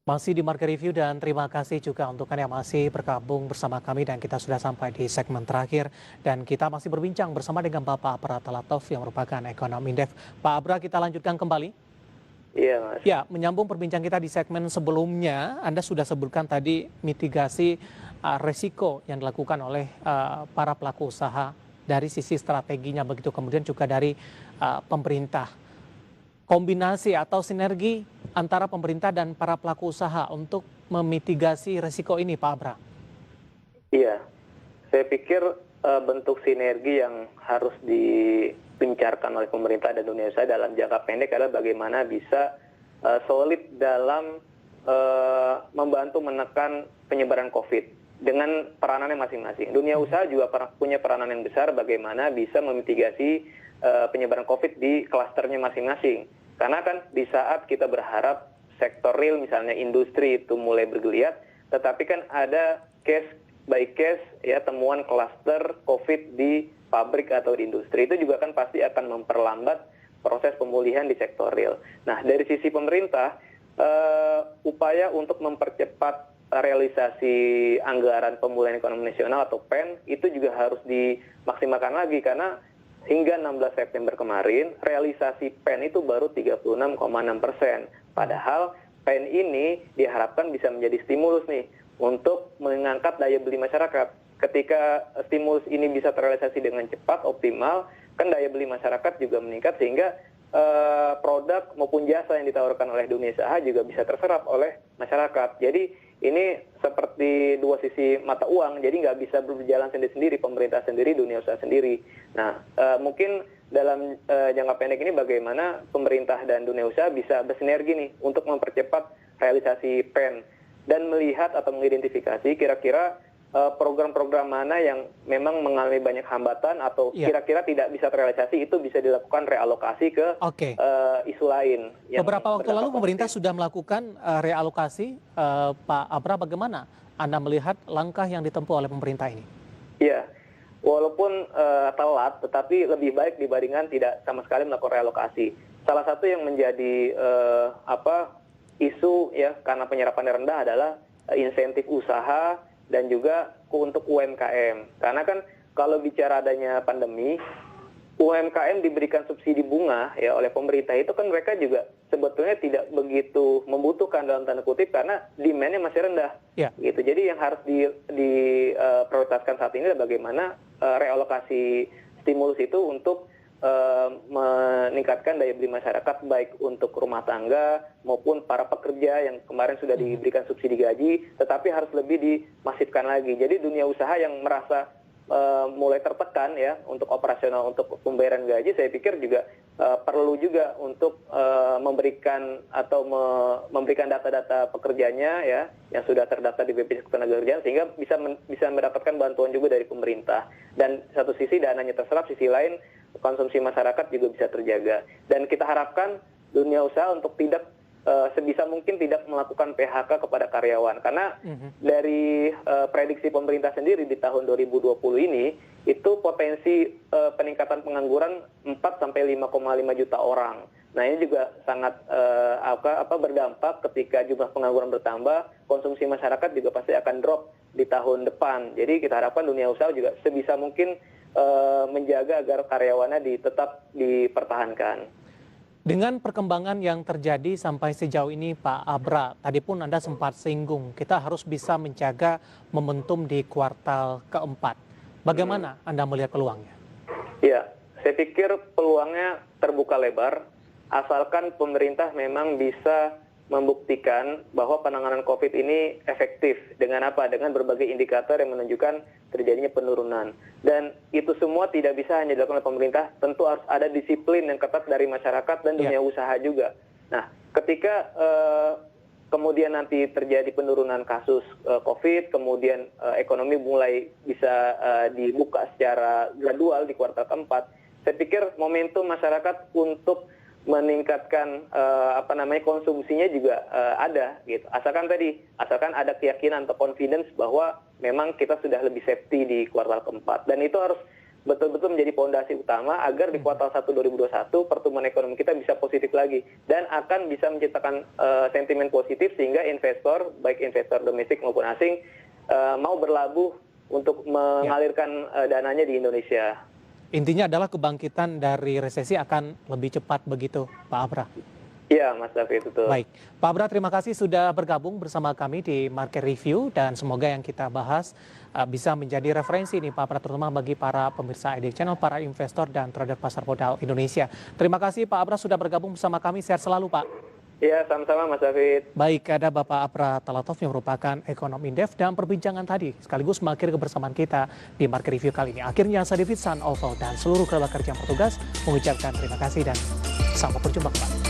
Masih di Market Review dan terima kasih juga untuk Anda yang masih bergabung bersama kami dan kita sudah sampai di segmen terakhir dan kita masih berbincang bersama dengan Bapak Abra Talatov yang merupakan ekonom Indef. Pak Abra, kita lanjutkan kembali. Iya, Mas. Ya, menyambung perbincangan kita di segmen sebelumnya, Anda sudah sebutkan tadi mitigasi resiko yang dilakukan oleh para pelaku usaha dari sisi strateginya, begitu kemudian juga dari pemerintah. Kombinasi atau sinergi antara pemerintah dan para pelaku usaha untuk memitigasi resiko ini, Pak Abra. Iya, saya pikir bentuk sinergi yang harus digencarkan oleh pemerintah dan dunia usaha dalam jangka pendek adalah bagaimana bisa solid dalam membantu menekan penyebaran COVID dengan peranannya masing-masing. Dunia usaha juga punya peranan yang besar bagaimana bisa memitigasi penyebaran COVID di klasternya masing-masing. Karena kan di saat kita berharap sektor real misalnya industri itu mulai bergeliat, tetapi kan ada case by case ya temuan klaster COVID di pabrik atau di industri itu juga kan pasti akan memperlambat proses pemulihan di sektor real. Nah dari sisi pemerintah upaya untuk mempercepat realisasi anggaran pemulihan ekonomi nasional atau PEN itu juga harus dimaksimalkan lagi karena hingga 16 September kemarin, realisasi PEN itu baru 36,6%. Padahal PEN ini diharapkan bisa menjadi stimulus nih untuk mengangkat daya beli masyarakat. Ketika stimulus ini bisa terrealisasi dengan cepat, optimal, kan daya beli masyarakat juga meningkat sehingga produk maupun jasa yang ditawarkan oleh dunia usaha juga bisa terserap oleh masyarakat. Jadi ini seperti dua sisi mata uang, jadi nggak bisa berjalan sendiri-sendiri, pemerintah sendiri, dunia usaha sendiri. Nah, mungkin dalam jangka pendek ini bagaimana pemerintah dan dunia usaha bisa bersinergi nih untuk mempercepat realisasi PEN dan melihat atau mengidentifikasi kira-kira program-program mana yang memang mengalami banyak hambatan atau kira-kira tidak bisa terrealisasi itu bisa dilakukan realokasi ke isu lain. Beberapa waktu lalu pemerintah sudah melakukan realokasi. Pak Abra, bagaimana Anda melihat langkah yang ditempuh oleh pemerintah ini? Iya, walaupun telat, tetapi lebih baik dibandingkan tidak sama sekali melakukan realokasi. Salah satu yang menjadi isu ya karena penyerapannya rendah adalah insentif usaha dan juga untuk UMKM. Karena kan kalau bicara adanya pandemi, UMKM diberikan subsidi bunga ya oleh pemerintah itu kan mereka juga sebetulnya tidak begitu membutuhkan dalam tanda kutip karena demand-nya masih rendah. Gitu. Jadi yang harus diprioritaskan saat ini adalah bagaimana realokasi stimulus itu untuk meningkatkan daya beli masyarakat baik untuk rumah tangga maupun para pekerja yang kemarin sudah diberikan subsidi gaji, tetapi harus lebih dimasifkan lagi. Jadi dunia usaha yang merasa mulai tertekan ya untuk operasional untuk pembayaran gaji, saya pikir juga perlu juga untuk memberikan atau memberikan data-data pekerjanya ya yang sudah terdaftar di BPJS Ketenagakerjaan sehingga bisa mendapatkan bantuan juga dari pemerintah. Dan satu sisi dananya terserap, sisi lain konsumsi masyarakat juga bisa terjaga. Dan kita harapkan dunia usaha untuk tidak sebisa mungkin tidak melakukan PHK kepada karyawan. Karena dari prediksi pemerintah sendiri di tahun 2020 ini, itu potensi peningkatan pengangguran 4-5,5 juta orang. Nah ini juga sangat berdampak ketika jumlah pengangguran bertambah, konsumsi masyarakat juga pasti akan drop di tahun depan. Jadi kita harapkan dunia usaha juga sebisa mungkin menjaga agar karyawannya tetap dipertahankan. Dengan perkembangan yang terjadi sampai sejauh ini Pak Abra, tadi pun Anda sempat singgung, kita harus bisa menjaga momentum di kuartal keempat. Bagaimana Anda melihat peluangnya? Ya, saya pikir peluangnya terbuka lebar, asalkan pemerintah memang bisa membuktikan bahwa penanganan COVID ini efektif. Dengan apa? Dengan berbagai indikator yang menunjukkan terjadinya penurunan. Dan itu semua tidak bisa hanya dilakukan oleh pemerintah, tentu harus ada disiplin yang ketat dari masyarakat dan dunia usaha juga. Nah, ketika kemudian nanti terjadi penurunan kasus COVID, kemudian ekonomi mulai bisa dibuka secara gradual di kuartal keempat, saya pikir momentum masyarakat untuk meningkatkan konsumsinya juga ada gitu. Asalkan ada keyakinan atau confidence bahwa memang kita sudah lebih safety di kuartal keempat dan itu harus betul-betul menjadi pondasi utama agar di kuartal 1 2021 pertumbuhan ekonomi kita bisa positif lagi dan akan bisa menciptakan sentimen positif sehingga investor, baik investor domestik maupun asing, mau berlabuh untuk mengalirkan dananya di Indonesia. Intinya adalah kebangkitan dari resesi akan lebih cepat begitu, Pak Abra. Iya, Mas David, betul. Baik, Pak Abra, terima kasih sudah bergabung bersama kami di Market Review dan semoga yang kita bahas bisa menjadi referensi nih Pak Abra, terutama bagi para pemirsa ID Channel, para investor dan trader pasar modal Indonesia. Terima kasih Pak Abra sudah bergabung bersama kami, sehat selalu Pak. Iya, sama-sama Mas David. Baik, ada Bapak Abra Talatov yang merupakan ekonom Indef dan perbincangan tadi sekaligus mengakhiri kebersamaan kita di Market Review kali ini. Akhirnya saya David San Oval dan seluruh kerabat kerja yang bertugas mengucapkan terima kasih dan sampai berjumpa kembali.